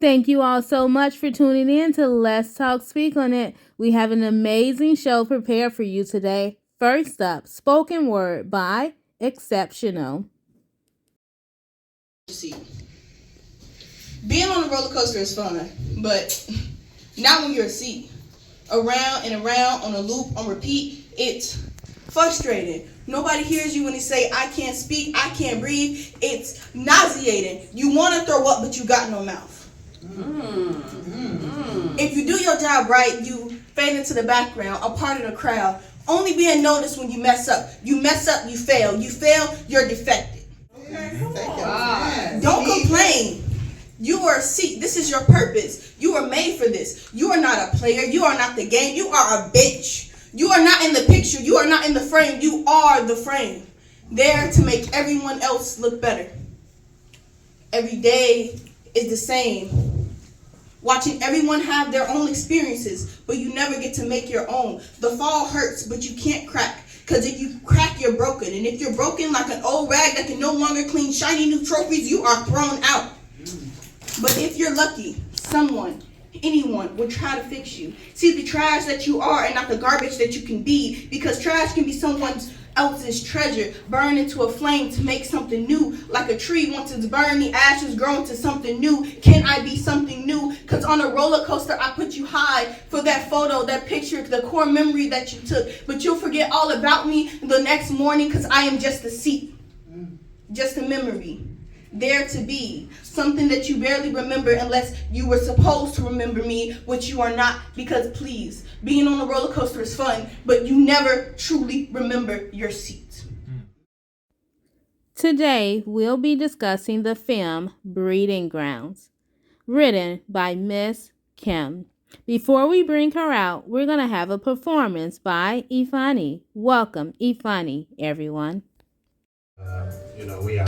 Thank you all so much for tuning in to Let's Talk Speak on It. We have an amazing show prepared for you today. First up, Spoken Word by Exceptional. See, being on a roller coaster is fun, but not when you're a seat. Around and around on a loop, on repeat, it's frustrating. Nobody hears you when they say, I can't speak, I can't breathe. It's nauseating. You want to throw up, but you got no mouth. If you do your job right, you fade into the background, a part of the crowd, only being noticed when you mess up. You mess up, you fail. You fail, you're defected. Don't complain. You are a seat. This is your purpose. You are made for this. You are not a player. You are not the game. You are a bench. You are not in the picture. You are not in the frame. You are the frame. There to make everyone else look better. Every day is the same. Watching everyone have their own experiences, but you never get to make your own. The fall hurts, but you can't crack. Because if you crack, you're broken. And if you're broken like an old rag that can no longer clean shiny new trophies, you are thrown out. But if you're lucky, someone, anyone will try to fix you. See the trash that you are and not the garbage that you can be, because trash can be someone else's treasure, burned into a flame to make something new. Like a tree, once it's burned, the ashes grow into something new. Can I be something new? Because on a roller coaster, I put you high for that photo, that picture, the core memory that you took. But you'll forget all about me the next morning, because I am just a seat, just a memory. There to be something that you barely remember unless you were supposed to remember me, which you are not. Because please, being on a roller coaster is fun, but you never truly remember your seat. Today, we'll be discussing the film Breeding Grounds, written by Miss Kim. Before we bring her out, we're going to have a performance by Ifani. Welcome, Ifani, everyone. We all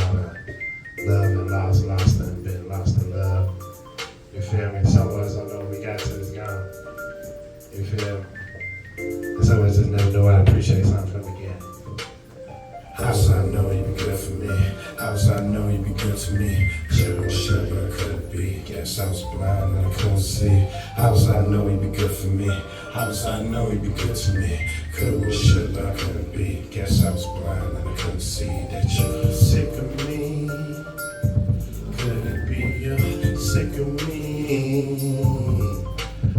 love and lost and been lost in love. You feel me? Some of us don't know when we got to this gone. You feel me? And some of us just never know how to appreciate something from the beginning. How was I know you'd be good for me? How was I know you'd be good to me? Should but I couldn't be. Guess I was blind and I couldn't see. How was I know you'd be good for me? How was I know you'd be good to me? Could should but I couldn't be. Guess I was blind and I couldn't see that you're sick of me. Could it be you're sick of me?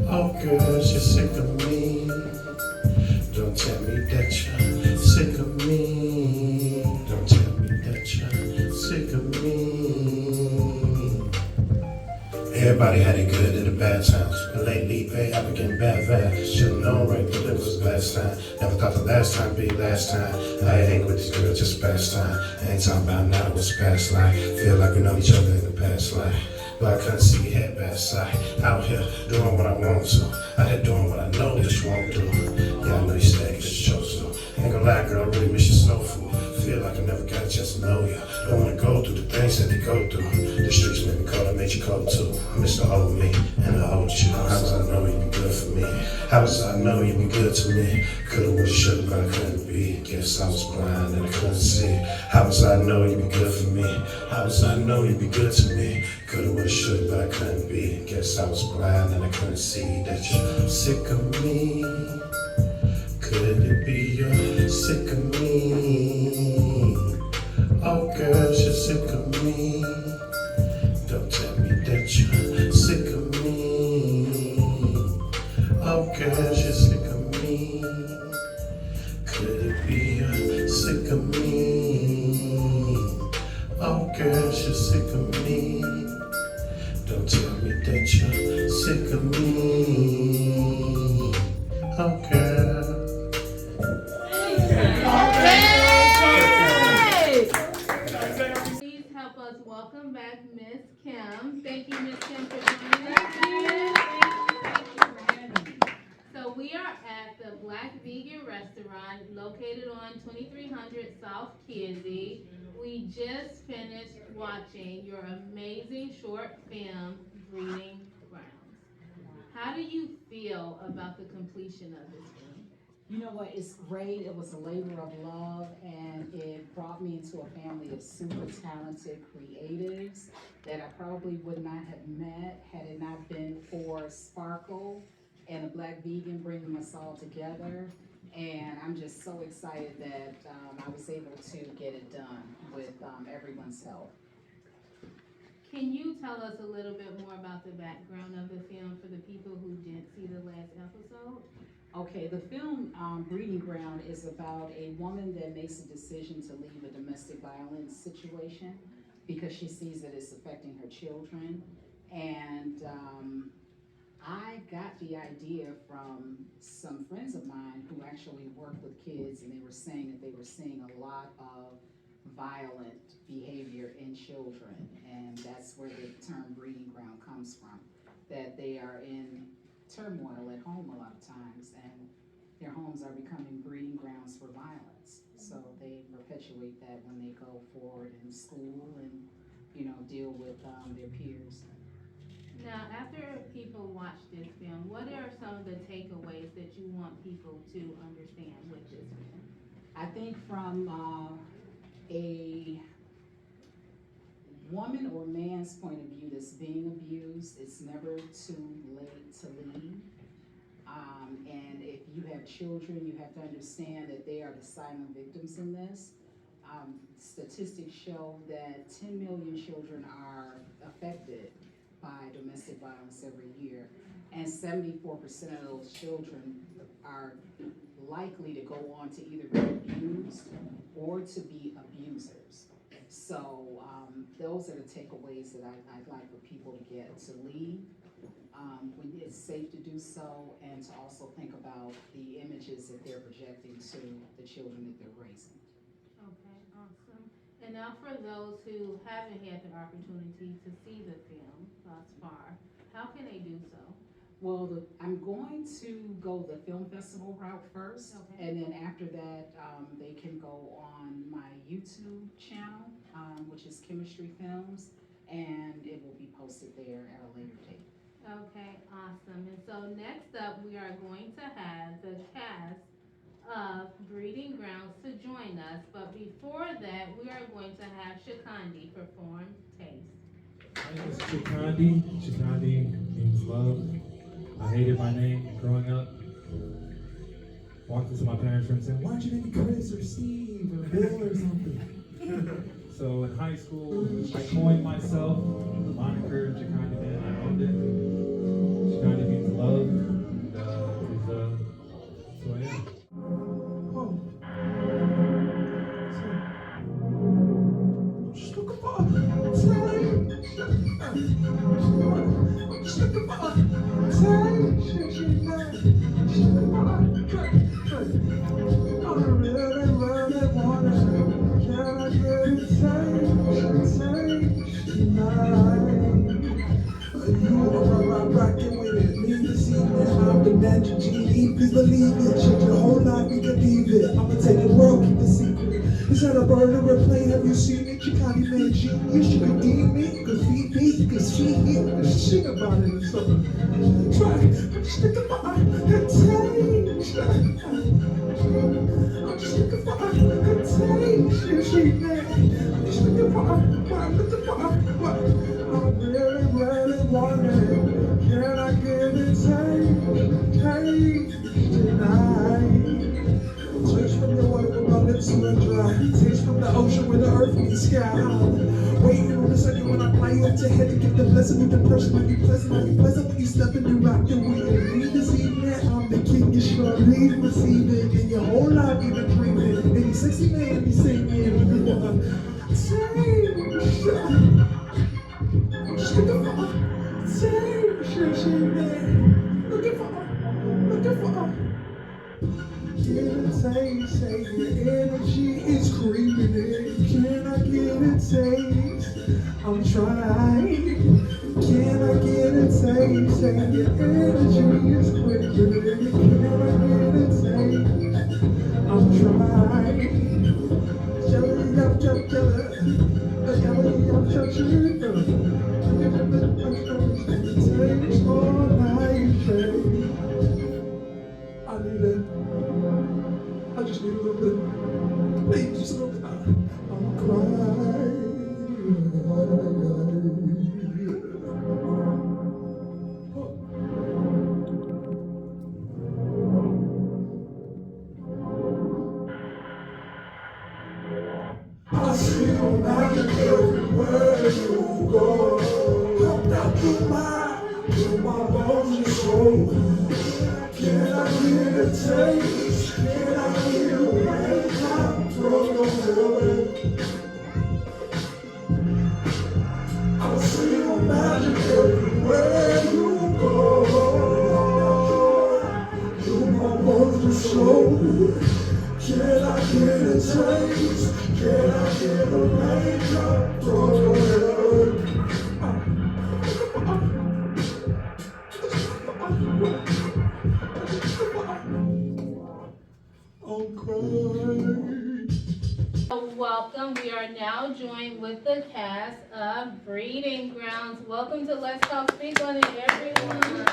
Oh girl, you're sick of me. Don't tell me that you're sick of me. Don't tell me that you're sick of me. Everybody had it good in the bad times. But lately, babe, I've been getting bad vibes. Should've known right through it was last time. Never thought the last time be last time. I ain't with this girl, just past time. I ain't talking about now, what's past life. Feel like we know each other in the past life. But I couldn't see your head back side. Out here doing what I want to. Out here doing what I know that you won't do. Yeah, I know you said you just chose to. Ain't gonna lie, girl, I really miss your soul food. Feel like I never got a chance to know you. Don't wanna go through the things that they go through. The streets made me cold, I made you cold too. I miss the old me and the old you. How was I know you'd be good for me? How was I know you'd be good to me? Coulda, woulda, shoulda, but I couldn't be. Guess I was blind and I couldn't see. How was I know you'd be good for me? How was I know you'd be good to me? Coulda, woulda, shoulda, but I couldn't be. Guess I was blind and I couldn't see that you're sick of me. Could it be you're sick of me? Oh, girl, you're sick of me. Don't tell me that you're sick of me. Oh, girl, you're sick of me. Could it be you're sick of me? Oh, girl, you're sick of me. Don't tell me that you're sick of me. Oh, girl. Please help us welcome back Miss Kim. Thank you, Miss Kim, for joining us here. Thank you. So we are at the Black Vegan Restaurant located on 2300 South Kizzy. We just finished watching your amazing short film, Breeding Grounds. How do you feel about the completion of this film? You know what, it's great, it was a labor of love, and it brought me into a family of super talented creatives that I probably would not have met had it not been for Sparkle and the Black Vegan bringing us all together. And I'm just so excited that I was able to get it done with everyone's help. Can you tell us a little bit more about the background of the film for the people who didn't see the last episode? Okay, the film Breeding Ground is about a woman that makes a decision to leave a domestic violence situation because she sees that it's affecting her children. And I got the idea from some friends of mine who actually work with kids, and they were saying that they were seeing a lot of violent behavior in children, and that's where the term breeding ground comes from, that they are in turmoil at home a lot of times, and their homes are becoming breeding grounds for violence. So they perpetuate that when they go forward in school and, you know, deal with their peers. Now, after people watch this film, what are some of the takeaways that you want people to understand with this film? I think from a woman or man's point of view that's being abused, it's never too late to leave. And if you have children, you have to understand that they are the silent victims in this. Statistics show that 10 million children are affected by domestic violence every year, and 74% of those children are likely to go on to either be abused or to be abusers. So those are the takeaways that I'd like for people to get: to leave when it's safe to do so, and to also think about the images that they're projecting to the children that they're raising. Okay, awesome. And now for those who haven't had the opportunity to see the film thus far, how can they do so? Well, I'm going to go the film festival route first, Okay. and then after that, they can go on my YouTube channel, which is Chemistry Films, and it will be posted there at a later date. Okay, awesome. And so next up, we are going to have the cast of Breeding Grounds to join us. But before that, we are going to have Shakandi perform Taste. My name is Shakandi. Shakandi means love. I hated my name growing up. Walked into my parents' room and said, "Why'd you name me Chris or Steve or Bill or something?" So in high school, I coined myself the moniker Shakandi Man. I owned it. Shakandi means love. And that's who I am. Just looking for time. Just looking for time. I really wanna. Can I get a taste tonight? You are rocking with it. Leave the scene, I'm the magic genie. Please believe it. Change your whole life, we can leave it. I'ma take the world, keep the secret. Is that a bird or a plane? Have you seen it? Chakandi Man genius. You can DM me, you can feed me, you can see it, you can sing about it or something. Try, I'm just looking for a taste. I'm just looking for a taste. You see that? I'm just looking for what? I really want it. Can I get a taste tonight? Taste from your water with my lips are dry. Taste from the ocean where the earth meets sky. Waiting on a second when I fly you up your head to get the blessing with the person. I'll be pleasant when you step in and rock the wheel. Me this evening, I'm the king, you sure need to receive it. In your whole life you've been dreaming. And you sexy man, be singing. You want to taste. I'm just looking for a taste, man. Looking for get a taste, say your energy is creeping in. Can I get a taste? I'm trying. Can I get a taste? Say your energy is creeping in. Can I get a taste? I'm trying. Jelly up, jelly. Taste all night, baby. I need it. slow. Can I get a taste? Can I get a raindrop from heaven? I see your magic everywhere you go. You're my wonder soul. Can I get a taste? Can I get a raindrop from heaven? I'm crying. Welcome. We are now joined with the cast of Breeding Grounds. Welcome to Let's Talk Speak on It, everyone.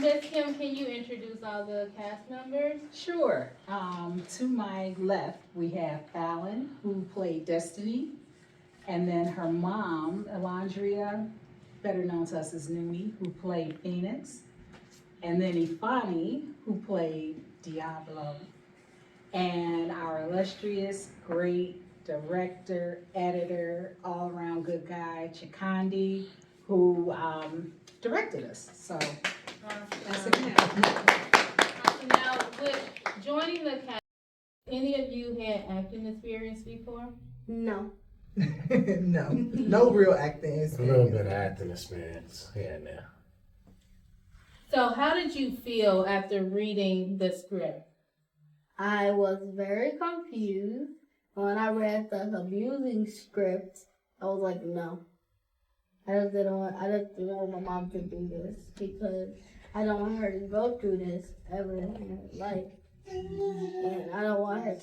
Miss Kim, can you introduce all the cast members? Sure. To my left, we have Fallon, who played Destiny, and then her mom, Elandria, better known to us as Noonie, who played Phoenix, and then Ifani, who played Diablo, and our illustrious, great director, editor, all-around good guy, Chikandi, who directed us. So that's it. Now, with joining the cast, any of you had acting experience before? No. No real acting A experience. little bit of acting experience here and there. So how did you feel after reading the script? I was very confused. When I read the abusing script, I was like, no. I just didn't want my mom to do this because I don't want her to go through this ever in her life. And I don't want her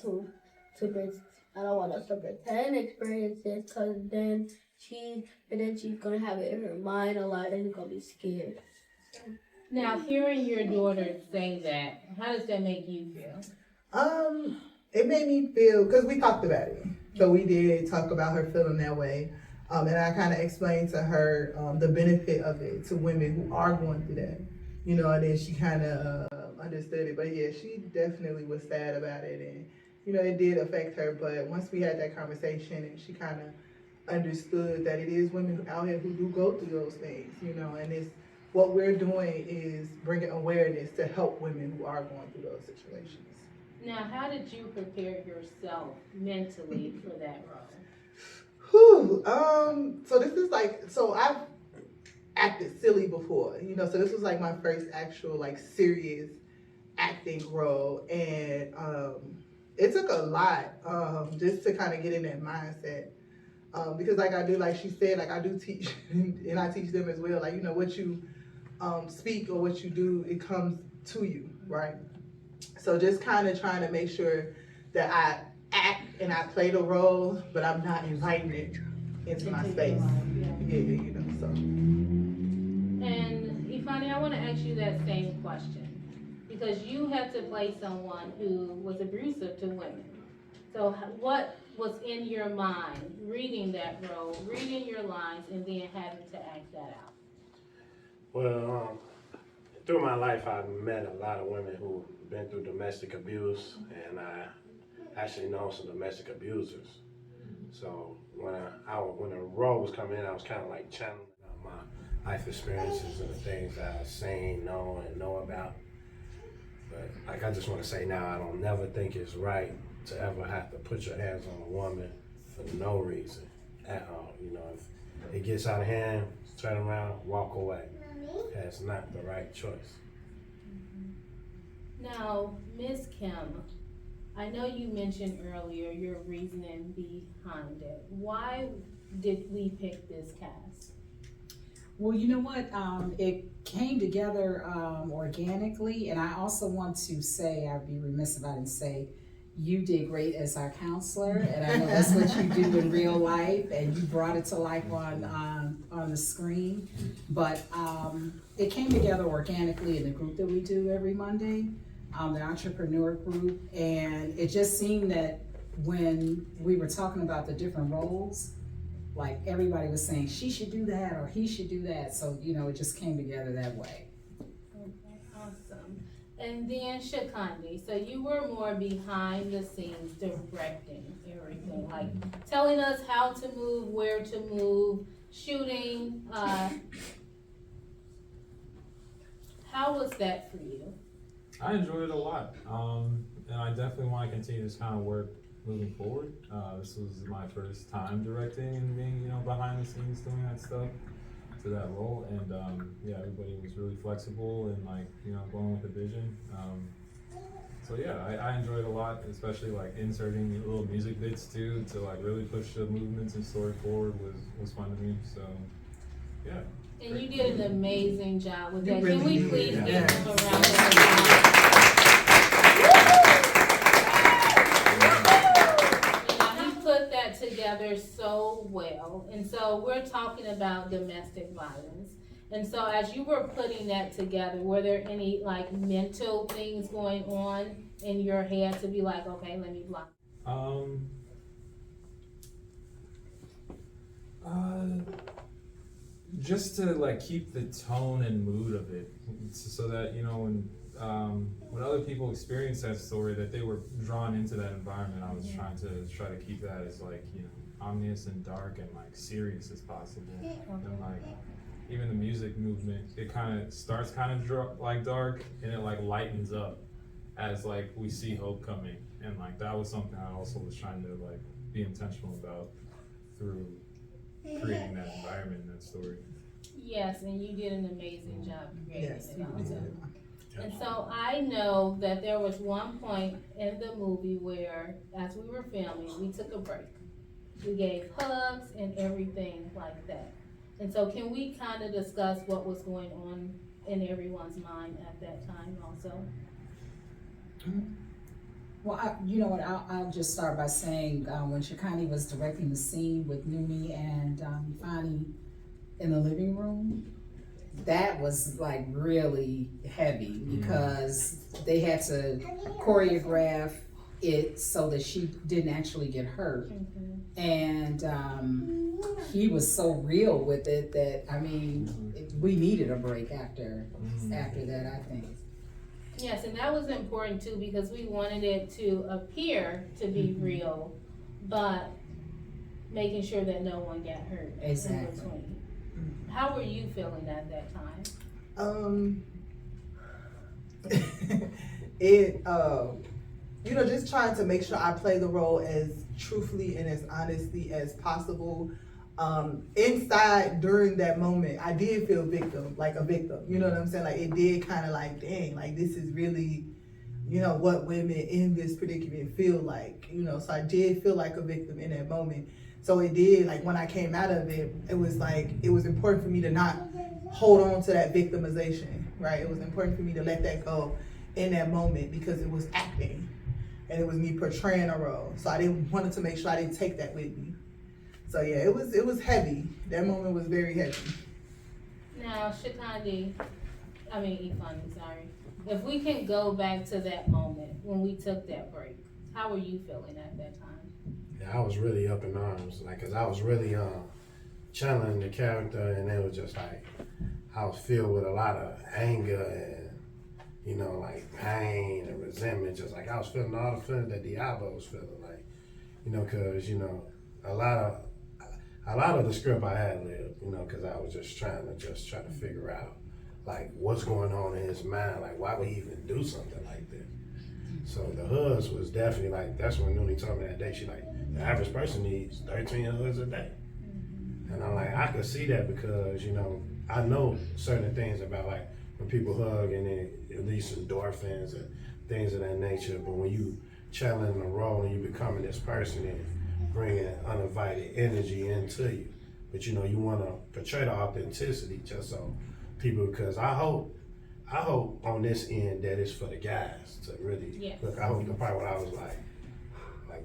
I don't want us to pretend experience this because then she's gonna have it in her mind a lot and she's gonna be scared. Now, hearing your daughter say that, how does that make you feel? It made me feel, because we talked about it. So we did talk about her feeling that way. And I kind of explained to her the benefit of it to women who are going through that. You know, and then she kind of understood it. But yeah, she definitely was sad about it. And, you know, it did affect her. But once we had that conversation and she kind of understood that it is women out here who do go through those things, you know, and it's what we're doing is bringing awareness to help women who are going through those situations. Now, how did you prepare yourself mentally for that role? Whew, so this is like, so I've acted silly before, you know, so this was like my first actual like serious acting role, and it took a lot just to kind of get in that mindset, because like I do, like she said, like I do teach and I teach them as well, like, you know, what you speak or what you do, it comes to you, right? So just kind of trying to make sure that I act and I play the role, but I'm not inviting it into my space. Yeah, you know, so. And Ifani, I want to ask you that same question because you had to play someone who was abusive to women. So what was in your mind reading that role, reading your lines, and then having to act that out? Well, through my life, I've met a lot of women who've been through domestic abuse, and I actually know some domestic abusers. So when the role was coming in, I was kind of like channeling my life experiences and the things that I've seen, know about. But like I just want to say now, I don't never think it's right to ever have to put your hands on a woman for no reason at all. You know, if it gets out of hand, turn around, walk away. That's not the right choice. Now, Ms. Kim, I know you mentioned earlier your reasoning behind it. Why did we pick this cast? Well, you know what? It came together organically, and I also want to say, I'd be remiss if I didn't say, you did great as our counselor, and I know that's what you do in real life, and you brought it to life on the screen. But it came together organically in the group that we do every Monday, the entrepreneur group, and it just seemed that when we were talking about the different roles, like everybody was saying she should do that or he should do that, so you know it just came together that way. Okay, awesome. And then Chikandi, so you were more behind the scenes directing everything, like telling us how to move, where to move, shooting. How was that for you? I enjoyed it a lot, and I definitely want to continue this kind of work moving forward. This was my first time directing and being, behind the scenes doing that stuff to that role, and yeah, everybody was really flexible and going with the vision. So yeah, I enjoyed it a lot, especially inserting little music bits too to really push the movements and story forward was fun to me. So yeah. And you did an amazing job with that. really Can we did. please Yeah. give him a round of applause? He put that together so well. And so we're talking about domestic violence. And so as you were putting that together, were there any mental things going on in your head to be like, okay, let me block? Just to keep the tone and mood of it, so that when other people experience that story, that they were drawn into that environment. I was trying to keep that as ominous and dark and serious as possible. And even the music movement, it kind of starts dark and it lightens up as we see hope coming, and that was something I also was trying to be intentional about through creating that environment and that story. Yes, and you did an amazing job creating Yes, it you also. did. And so I know that there was one point in the movie where, as we were filming, we took a break. We gave hugs and everything like that. And so can we kind of discuss what was going on in everyone's mind at that time also? Well, you know what, I'll just start by saying, when Shikani was directing the scene with Numi and Ifani in the living room, that was really heavy because they had to choreograph it so that she didn't actually get hurt. And he was so real with it that, we needed a break after that, I think. Yes, and that was important too because we wanted it to appear to be real, but making sure that no one got hurt Exactly. in between. How were you feeling at that time? Just trying to make sure I play the role as truthfully and as honestly as possible. Inside during that moment, I did feel a victim. You know what I'm saying? It did kind of dang, this is really, what women in this predicament feel like, so I did feel like a victim in that moment. So it did, when I came out of it, it was it was important for me to not hold on to that victimization, right? It was important for me to let that go in that moment because it was acting and it was me portraying a role. So I wanted to make sure I didn't take that with me. So yeah, it was heavy. That moment was very heavy. Now, Ifani, sorry. If we can go back to that moment when we took that break, how were you feeling at that time? Yeah, I was really up in arms, cause I was really channeling the character, and it was just I was filled with a lot of anger and pain and resentment, just I was feeling all the feelings that Diablo was feeling, cause a lot of the script I had lived, cause I was just trying to figure out what's going on in his mind, why would he even do something like this? So the hoods was definitely that's when Nuni told me that day, she the average person needs 13 hoods a day. And I'm I could see that because, I know certain things about when people hug and it release endorphins and things of that nature, but when you channeling a role and you becoming this person and bringing uninvited energy into you, but you want to portray the authenticity just so people, because I hope on this end that it's for the guys to really look. I hope the part where I was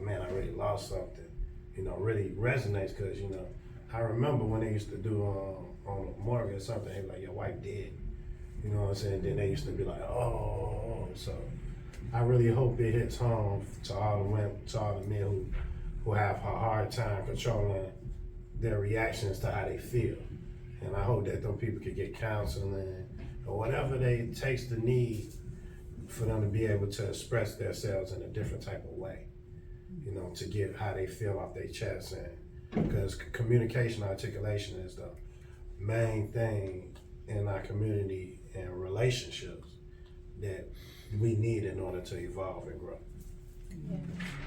man, I really lost something, really resonates, because I remember when they used to do on Morgan or something, they were your wife dead, you know what I'm saying? Then they used to be oh, so I really hope it hits home to all the women, to all the men who have a hard time controlling their reactions to how they feel. And I hope that those people could get counseling or whatever they takes the need for them to be able to express themselves in a different type of way, to get how they feel off their chest. And because communication, articulation is the main thing in our community and relationships that we need in order to evolve and grow. Yeah,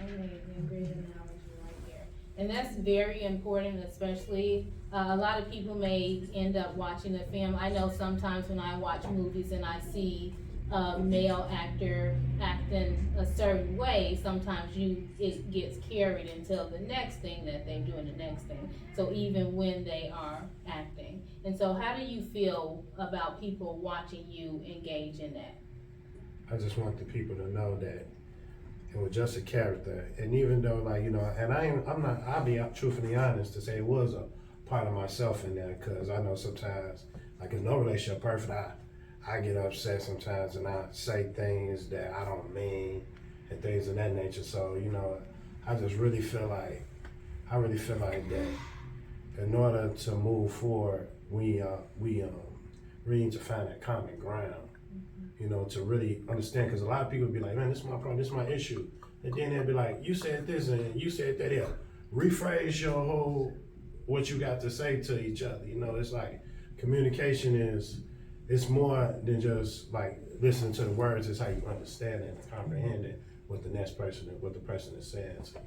amazing, great analogy right there. And that's very important, especially, a lot of people may end up watching a film. I know sometimes when I watch movies and I see a male actor acting a certain way, sometimes it gets carried until the next thing that they're doing the next thing. So even when they are acting. And so how do you feel about people watching you engage in that? I just want the people to know that it was just a character, and even though, like, you know, and I'll be truthfully honest to say it was a part of myself in there, because I know sometimes, like, there's no relationship perfect. I get upset sometimes, and I say things that I don't mean, and things of that nature. So, you know, I just really feel like, that in order to move forward, we need to find that common ground. You know, to really understand, because a lot of people be like, man, this is my problem, this is my issue. And then they'll be like, you said this and you said that. Yeah. Rephrase your whole, what you got to say to each other. You know, it's like communication it's more than just like listening to the words, it's how you understand it and comprehend it, what the person is saying to you.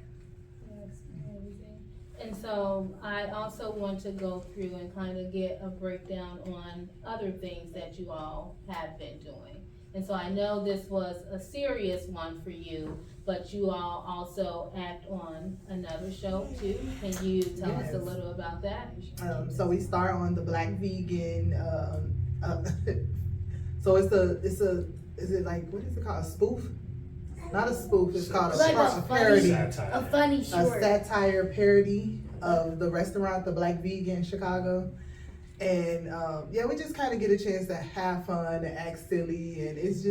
That's amazing. And so I also want to go through and kind of get a breakdown on other things that you all have been doing. And so I know this was a serious one for you, but you all also act on another show too. Can you tell us a little about that? So we start on the Black Vegan. So is it like, what is it called? A spoof? Not a spoof. It's called Like a parody. Satire. A funny A short. satire parody of the restaurant, the Black Vegan in Chicago. And yeah, we just kind of get a chance to have fun and act silly, and it's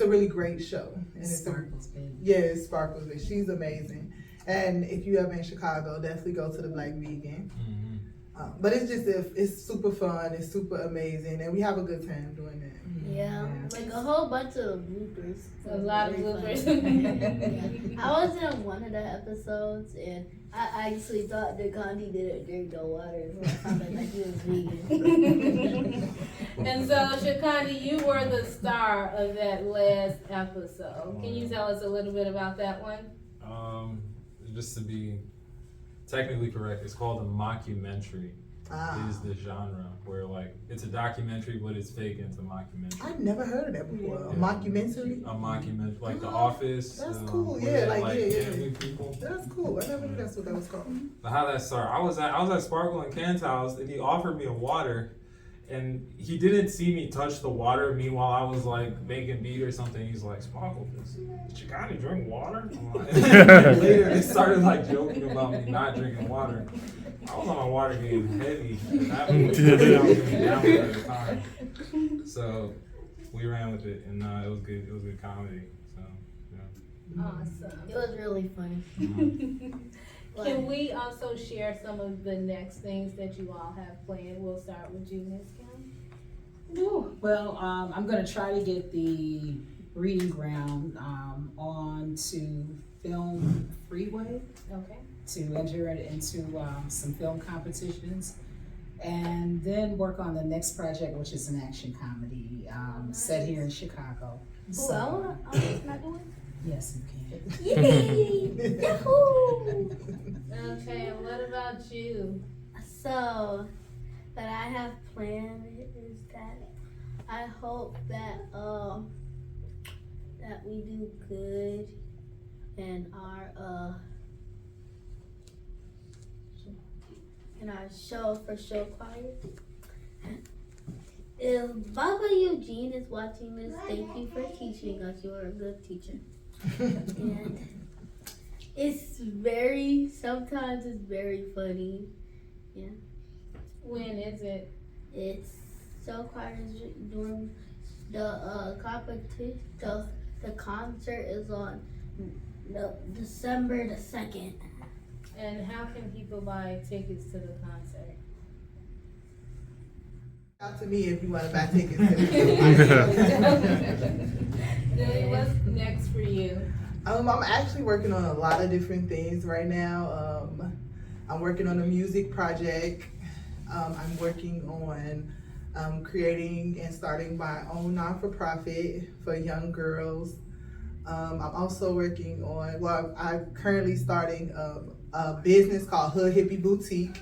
a really great show. And it's Sparkles, baby. Yeah, it's Sparkles, but she's amazing. And if you ever in Chicago, definitely go to the Black Vegan. But it's just it's super fun, it's super amazing, and we have a good time doing that. Yeah, like a whole bunch of bloopers. A lot of bloopers. Yeah. I was in one of the episodes, and I actually thought that Gandhi didn't drink no water, so I found out that he was vegan. And so, Shakandi, you were the star of that last episode. Can you tell us a little bit about that one? Just to be technically correct, it's called a mockumentary. Is the genre where, like, it's a documentary, but it's fake into mockumentary. I've never heard of that before. Yeah. A mockumentary? A mockumentary, like The Office. That's cool. where Yeah, they, like, yeah. interview people. That's cool. I never knew that's what that was called. But how that started? I was at Sparkle and Cantal's, and he offered me a water, and he didn't see me touch the water. Meanwhile, I was like making beat or something. He's like, "Sparkle, did you gotta drink water?" I'm like, later, they started like joking about me not drinking water. I was on my water game heavy. I was getting down with it at the time. So we ran with it, and it was good. It was good comedy. So yeah. Awesome. It was really funny. Can we also share some of the next things that you all have planned? We'll start with you, Ms. Kim. Well, I'm gonna try to get the Reading Ground on to Film Freeway Okay. to enter it into some film competitions, and then work on the next project, which is an action comedy set here in Chicago. Oh, I was not doing. Yes, you can. Yay! Yahoo! Okay, and what about you? So, what I have planned is that I hope that that we do good in our show for show choir. If Baba Eugene is watching this, thank you for teaching us. You are a good teacher. And sometimes it's very funny. Yeah. When is it? It's show choir is during the competition. The concert is on December the 2nd. And how can people buy tickets to the concert? Out to me if you want to buy tickets. Lily, what's next for you? I'm actually working on a lot of different things right now. I'm working on a music project. I'm working on I'm creating and starting my own non-for-profit for young girls. I'm also working on, I'm currently starting a business called Hood Hippie Boutique,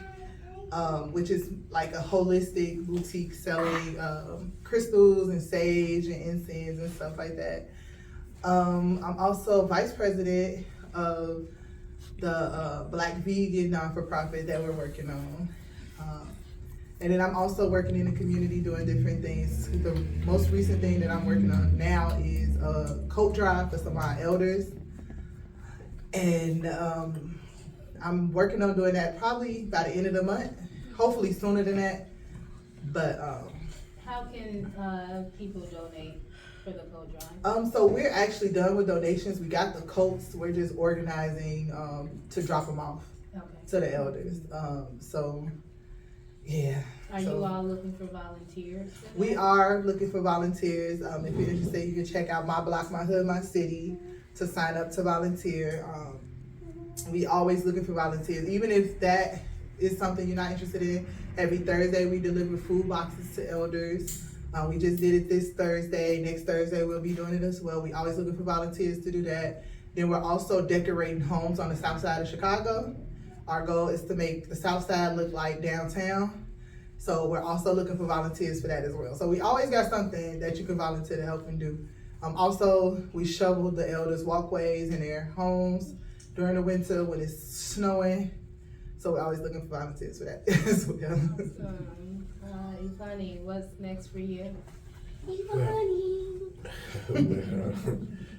which is like a holistic boutique selling crystals and sage and incense and stuff like that. I'm also vice president of the Black Vegan non-for-profit that we're working on. And then I'm also working in the community doing different things. The most recent thing that I'm working on now is a coat drive for some of our elders. And I'm working on doing that probably by the end of the month, hopefully sooner than that. But How can people donate for the coat drive? so we're actually done with donations. We got the coats. We're just organizing to drop them off Okay. to the elders. Yeah. Are you all looking for volunteers? for that? We are looking for volunteers. If you're interested, you can check out My Block, My Hood, My City to sign up to volunteer. We always looking for volunteers. Even if that is something you're not interested in, every Thursday we deliver food boxes to elders. We just did it this Thursday. Next Thursday we'll be doing it as well. We always looking for volunteers to do that. Then we're also decorating homes on the south side of Chicago. Our goal is to make the south side look like downtown. So we're also looking for volunteers for that as well. So we always got something that you can volunteer to help and do. Also, we shoveled the elders' walkways in their homes during the winter when it's snowing. So we're always looking for volunteers for that as well. Awesome. Ifani, what's next for you?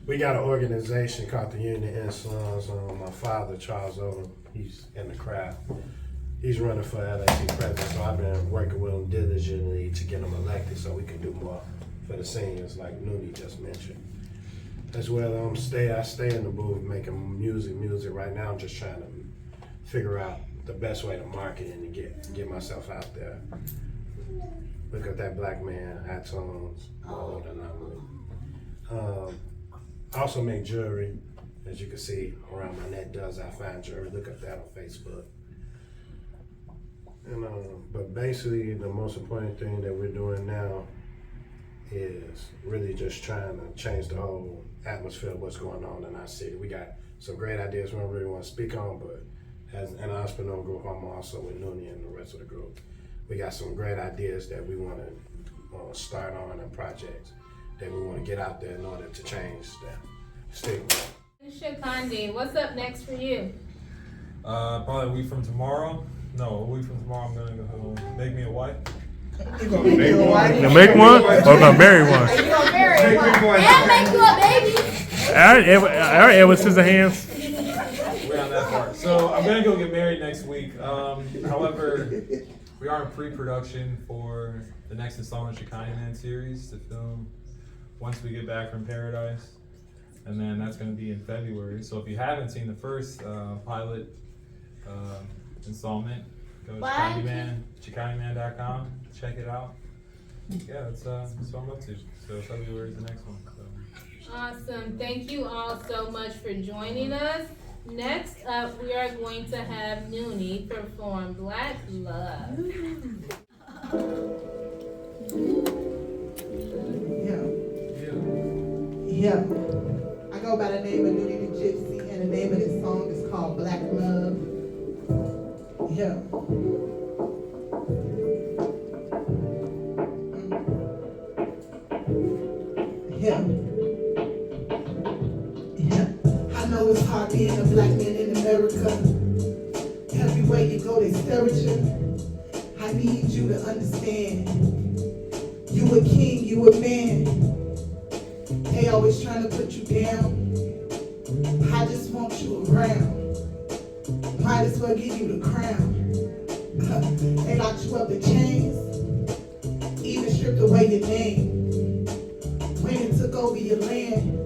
We got an organization called the Union in Slums. My father, Charles Odom, he's in the crowd. He's running for LAC president, so I've been working with him diligently to get him elected so we can do more for the seniors, like Nooney just mentioned. As well, I stay in the booth making music right now. I'm just trying to figure out the best way to market and to get myself out there. Look at that black man, iTunes, all of them. I also make jewelry, as you can see around my neck. Does I Find Jewelry? Look up that on Facebook. And but basically, the most important thing that we're doing now is really just trying to change the whole atmosphere of what's going on in our city. We got some great ideas we don't really want to speak on, but as an entrepreneur group, I'm also with Nooney and the rest of the group. We got some great ideas that we want to start on and projects that we want to get out there in order to change the stigma. Shakandi, what's up next for you? Probably a week from tomorrow. No, a week from tomorrow I'm gonna go make me a wife. You gonna make your wife? Gonna make one or gonna marry one? You gonna marry one and make you a baby? All right, Edward Scissorhands. We're on that part. So I'm gonna go get married next week. However, we are in pre-production for the next installment of Shekinah Man series to film once we get back from Paradise. And then that's gonna be in February. So if you haven't seen the first pilot installment, go to ShekinahMan.com, check it out. Yeah, that's what I'm up to. So February is the next one. So. Awesome. Thank you all so much for joining us. Next up, we are going to have Nooney perform Black Love. Yeah. I go by the name of Nooney the Gypsy, and the name of this song is called Black Love. Yeah. I know it's hard being a black man in America. Everywhere you go, they stare at you. I need you to understand. You a king, you a man. They always trying to put you down. I just want you around. Might as well give you the crown. They locked you up in chains, even stripped away your name. When it took over your land,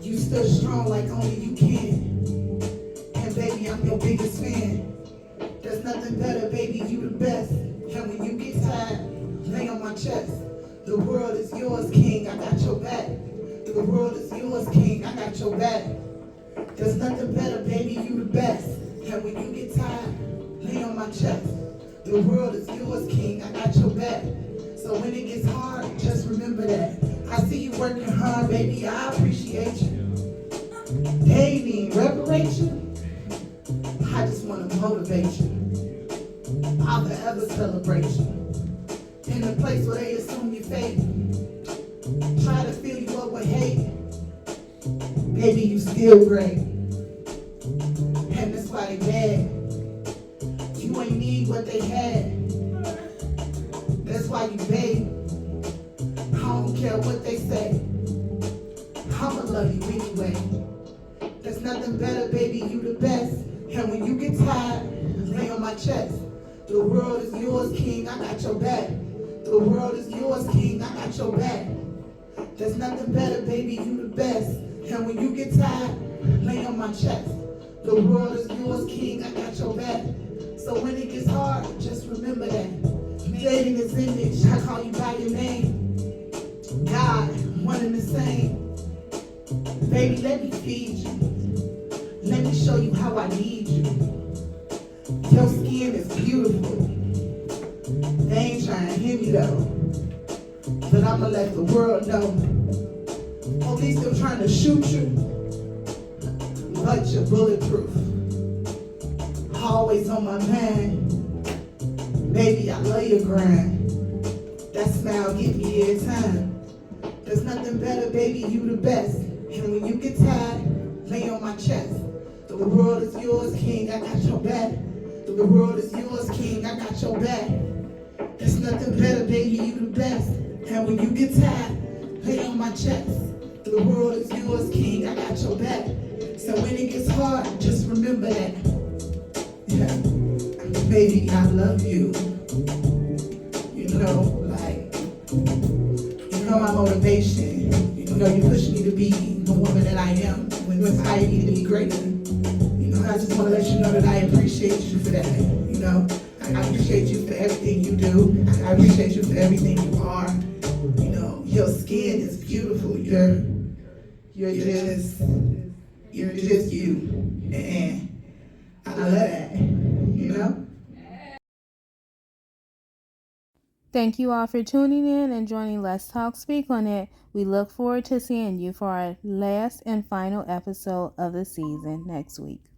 you stood strong like only you can. And baby, I'm your biggest fan. There's nothing better, baby, you the best. And when you get tired, lay on my chest. The world is yours, king, I got your back. The world is yours, king, I got your back. There's nothing better, baby, you the best. And when you get tired, lay on my chest. The world is yours, king, I got your back. So when it gets hard, just remember that. I see you working hard, baby, I appreciate you. They need reparation. I just want to motivate you. I'll forever celebrate you. In the place where they assume you're fake, try to fill you up with hate. Baby, you still great. And that's why they mad. You ain't need what they had. That's why you beg. I don't care what they say. I'ma love you anyway. There's nothing better, baby, you the best. And when you get tired, lay on my chest. The world is yours, king, I got your back. The world is yours, king, I got your back. There's nothing better, baby, you the best. And when you get tired, lay on my chest. The world is yours, king, I got your back. So when it gets hard, just remember that. Made in his image, I call you by your name. God, one and the same. Baby, let me feed you. Let me show you how I need you. Your skin is beautiful. They ain't trying to hear me though. But I'ma let the world know. Police still trying to shoot you, but you're bulletproof. Always on my mind. Baby, I love your grind. That smile get me every time. There's nothing better, baby, you the best. And when you get tired, lay on my chest. The world is yours, king, I got your back. The world is yours, king, I got your back. There's nothing better, baby, you the best. And when you get tired, lay on my chest. The world is yours, king, I got your back. So when it gets hard, just remember that. Yeah, baby, I love you. You know, like, you know my motivation. You know, you push me to be the woman that I am. When I need to be greater. You know, I just want to let you know that I appreciate you for that. You know, I appreciate you for everything you do. I appreciate you for everything you are. You know, your skin is beautiful. You're just you. And I love that. You know? Thank you all for tuning in and joining Let's Talk Speak on It. We look forward to seeing you for our last and final episode of the season next week.